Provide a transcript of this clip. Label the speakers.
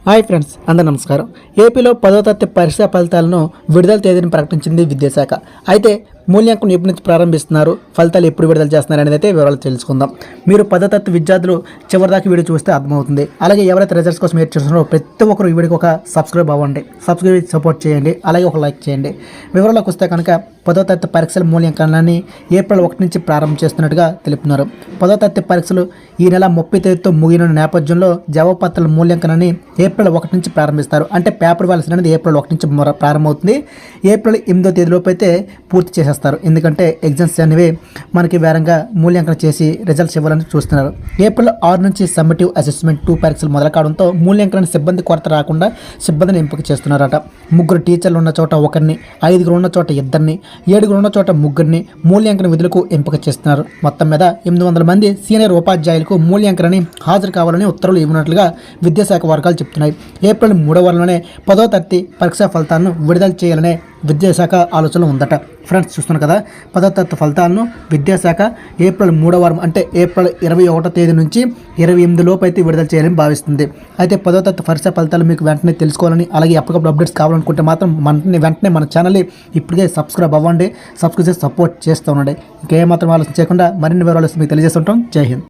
Speaker 1: Hi friends, అందరూ నమస్కారం. ఏపీలో 10వ తరగతి పరీక్షా ఫలితాలను విడుదల తేదీని ప్రకటించింది విద్యాశాఖ. అయితే మూల్యాంకనం ఎప్పటి నుంచి ప్రారంభిస్తున్నారు, ఫలితాలు ఎప్పుడు విడుదల చేస్తున్నారు అనేది అయితే వివరాలు తెలుసుకుందాం. మీరు 10వ తరగతి విద్యార్థులు చివరిదాకా వీడియో చూస్తే అర్థమవుతుంది. అలాగే ఎవరైతే రిజల్ట్స్ కోసం వెయిట్ చేస్తున్నారో ప్రతి ఒక్కరు ఈ వీడియోకి ఒక సబ్స్క్రైబ్ అవ్వండి, సబ్స్క్రైబ్ సపోర్ట్ చేయండి, అలాగే ఒక లైక్ చేయండి. వివరాలకు వస్తే కనుక 10వ తరగతి పరీక్షల మూల్యాంకనాన్ని ఏప్రిల్ 1 నుంచి ప్రారంభం చేస్తున్నట్టుగా తెలుపుతున్నారు. 10వ తరగతి పరీక్షలు ఈ నెల 30 తేదీతో ముగిన నేపథ్యంలో జవాబు పత్రాల మూల్యాంకనాన్ని ఏప్రిల్ 1 నుంచి ప్రారంభిస్తారు. అంటే పేపర్ వ్యాల్సిన అనేది ఏప్రిల్ 1 నుంచి ప్రారంభమవుతుంది. ఏప్రిల్ 8వ తేదీలోపు అయితే పూర్తి చేసేస్తారు. ఎందుకంటే ఎగ్జామ్స్ అనేవి మనకి వేరంగా మూల్యాంకనం చేసి రిజల్ట్స్ ఇవ్వాలని చూస్తున్నారు. ఏప్రిల్ 6 నుంచి సమ్మటివ్ అసెస్మెంట్ 2 పరీక్షలు మొదలు కావడంతో మూల్యాంకన సిబ్బంది కొరత రాకుండా సిబ్బందిని ఎంపిక చేస్తున్నారట. 3 టీచర్లు ఉన్న చోట ఒకరిని, 5 ఉన్న చోట ఇద్దరిని, 7 ఉన్న చోట 3 మూల్యాంకన విధులకు ఎంపిక చేస్తున్నారు. మొత్తం మీద 800 మంది సీనియర్ ఉపాధ్యాయులకు మూల్యాంకనాన్ని హాజరు కావాలని ఉత్తర్వులు ఇవ్వనట్లుగా విద్యాశాఖ వర్గాలు చెప్తున్నాయి. ఏప్రిల్ 3వ వారంలోనే 10వ తరగతి పరీక్షా ఫలితాలను విడుదల చేయాలనే విద్యాశాఖ ఆలోచన ఉందట. ఫ్రెండ్స్, చూస్తున్నారు కదా, 10వ తరగతి ఫలితాలను విద్యాశాఖ ఏప్రిల్ 3వ వారం అంటే ఏప్రిల్ 21వ తేదీ నుంచి 28 లోపు అయితే విడుదల చేయాలని భావిస్తుంది. అయితే 10వ తరగతి పరీక్షా ఫలితాలు మీకు వెంటనే తెలుసుకోవాలని, అలాగే ఎప్పటికప్పుడు అప్డేట్స్ కావాలనుకుంటే మాత్రం వెంటనే మన ఛానల్ని ఇప్పటికే సబ్స్క్రైబ్ అవ్వండి, సబ్స్క్రైబ్ చేసి సపోర్ట్ చేస్తూ ఉండండి. ఇంకేమాత్రం ఆలోచన చేయకుండా మరిన్ని వివరాలు మీకు తెలియజేస్తుంటాం. జై హింద్.